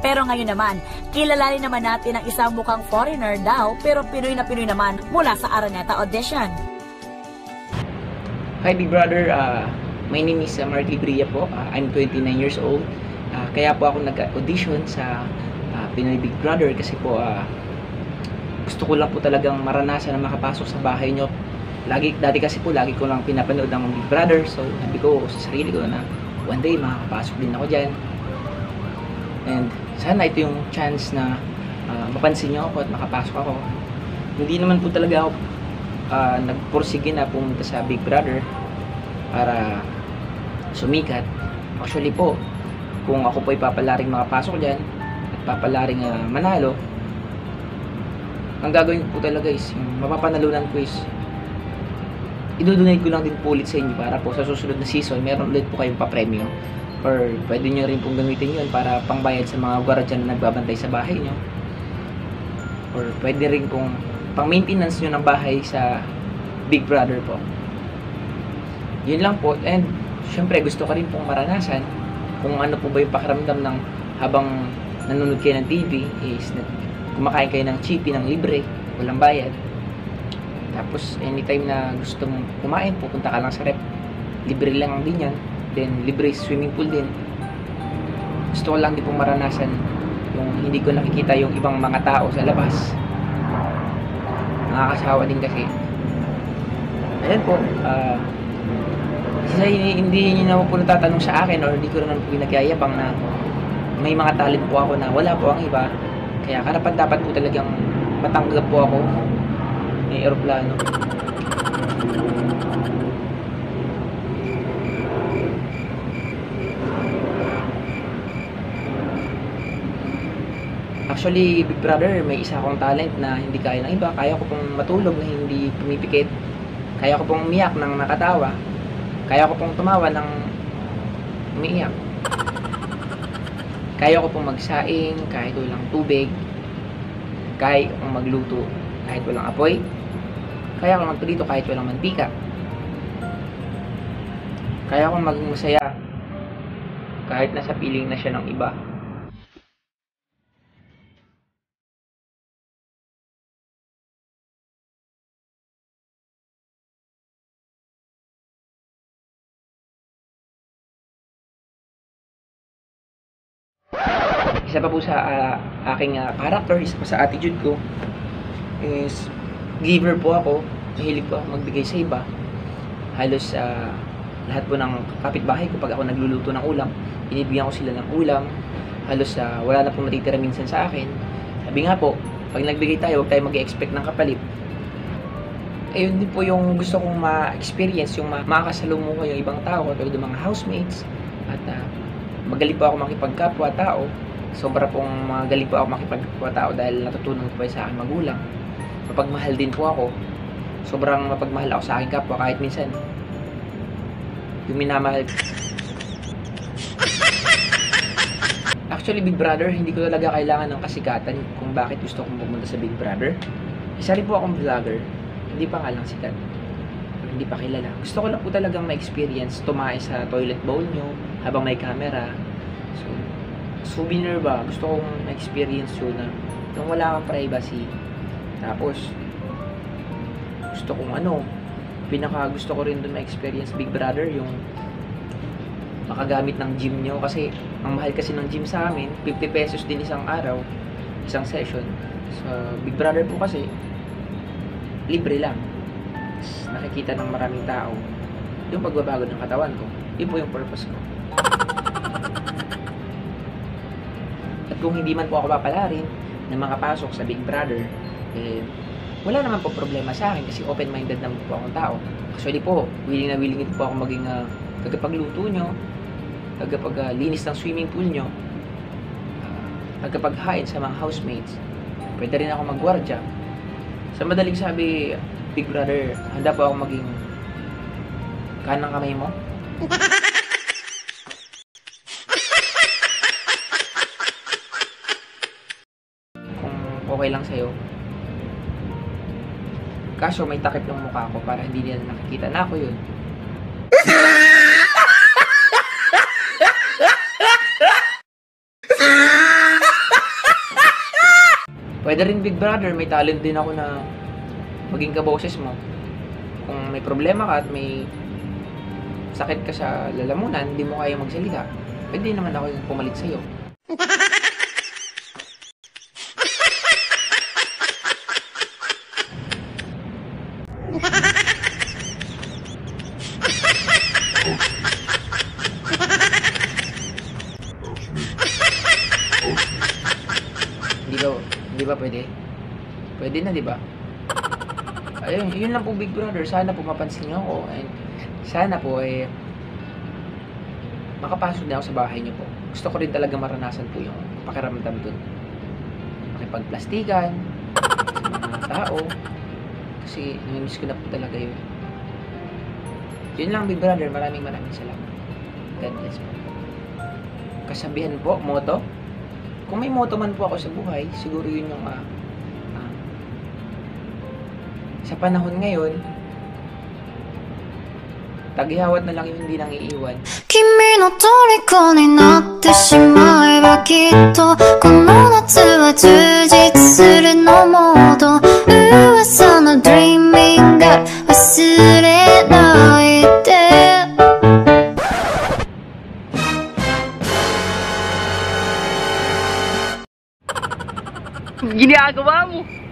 Pero ngayon naman, kilalanin naman natin ang isang mukhang foreigner daw pero Pinoy na Pinoy naman mula sa Araneta Audition. Hi Big Brother, my name is Mark Libria po. I'm 29 years old. Kaya po ako nag-audition sa Pinoy Big Brother kasi po gusto ko lang po talagang maranasan na makapasok sa bahay nyo. Dati kasi po lagi ko lang pinapanood ang Big Brother, so sabi ko sa sarili ko na one day makakapasok din ako dyan. And sana ito yung chance na mapansin nyo ako at makapasok ako. Hindi naman po talaga ako nagpursige na pumunta sa Big Brother para sumikat. Actually po, kung ako po ipapalaring makapasok dyan at papalaring manalo, ang gagawin ko po talaga is yung mapapanalunan ko is idodonate ko lang din po ulit sa inyo para po sa susunod na season meron ulit po kayong papremyo, or pwede nyo rin pong gamitin yun para pangbayad sa mga gwardiyan na nagbabantay sa bahay nyo, or pwede rin pong pang maintenance nyo ng bahay sa Big Brother po. Yun lang po. And syempre gusto ko rin pong maranasan kung ano po ba yung pakiramdam ng habang nanonood kayo ng TV is kumakain kayo ng chippy ng libre, walang bayad. Tapos anytime na gusto mong kumain, pupunta ka lang sa rep, libre lang din yan. Then libre swimming pool din. Gusto ko lang din pong maranasan yung hindi ko nakikita yung ibang mga tao sa labas. Nakakasawa din kasi. Ayan po, hindi nyo na po natatanong sa akin or hindi ko naman po nagyayabang na may mga talent po ako na wala po ang iba. Kaya karapat dapat po talagang matanggap po ako may aeroplano. Actually, Big Brother, may isa akong talent na hindi kaya ng iba. Kaya ko pong matulog na hindi pumipikit. Kaya ko pong umiyak ng nakatawa. Kaya ko pong tumawa ng umiiyak. Kaya ko pong magsaing kahit walang tubig. Kaya ko pong magluto kahit walang apoy. Kaya ko magprito kahit walang mantika. Kaya ko maging masaya kahit nasa piling na siya ng iba. Isa pa po sa aking character, isa pa sa attitude ko is giver po ako. Mahilig po ako magbigay sa iba. Halos lahat po ng kapitbahay ko pag ako nagluluto ng ulam, binibigyan ko sila ng ulam. Halos wala na pong natitira minsan sa akin. Sabi nga po, pag nagbigay tayo, huwag tayo mag-expect ng kapalit. Ayun din po yung gusto kong ma-experience, yung makakasalumuha yung ibang tao, tulad ng mga housemates. At magaling po ako makipagkapwa-tao. Sobra pong magaling po ako makipagkapwa-tao dahil natutunan ko pa sa aking magulang. Mapagmahal din po ako. Sobrang mapagmahal ako sa aking kapwa kahit minsan yung minamahal. Actually, Big Brother, hindi ko talaga kailangan ng kasikatan kung bakit gusto kong pumunta sa Big Brother. Isa rin po akong vlogger. Hindi pa nga lang sikat. Hindi pa kilala. Gusto ko lang po talagang ma-experience tumae sa toilet bowl nyo habang may camera. So, souvenir ba? Gusto kong ma-experience yun na nung wala kang privacy. Tapos, gusto kong pinaka gusto ko rin dun ma-experience Big Brother, yung makagamit ng gym nyo. Kasi, ang mahal kasi ng gym sa amin, 50 pesos din isang araw, isang session. So, Big Brother po kasi, libre lang. Nakikita ng maraming tao yung pagbabago ng katawan ko. Yun po yung purpose ko. At kung hindi man po ako papalarin ng mga pasok sa Big Brother, wala naman po problema sa akin kasi open-minded naman po akong tao. Actually po, willing na willing po ako maging tagapagluto nyo, tagapaglinis ng swimming pool nyo, tagapaghain sa mga housemates. Pwede rin ako magwardya. Sa madaling sabi, Big Brother, handa po ako maging kanang kamay mo. Kung okay lang sa'yo. Kaso may takip ng mukha ko para hindi nila nakikita na ako yun. Pwede rin Big Brother, may talent din ako na maging kaboses mo. Kung may problema ka at may sakit ka sa lalamunan, hindi mo kaya magsalita, pwede naman ako yung pumalit sa'yo. Di ba pwede? Pwede na, di ba? Ayun, yun lang po Big Brother. Sana po mapansin niyo ako and sana po makapasok na ako sa bahay niyo po. Gusto ko rin talaga maranasan po yung pakiramdam dun. Makipagplastikan sa mga tao. Kasi namimiss ko na po talaga yun. Yun lang Big Brother. Maraming salamat. God bless po. Kasabihan po, motto. Kung may motto man po ako sa buhay, siguro yun yung sa panahon ngayon, tagihawat na lang yung hindi nang iiwan. 君の虜になってしまえばきっとこの夏は充実するのモード噂の Dreaming が忘れないで Ginagawa mo!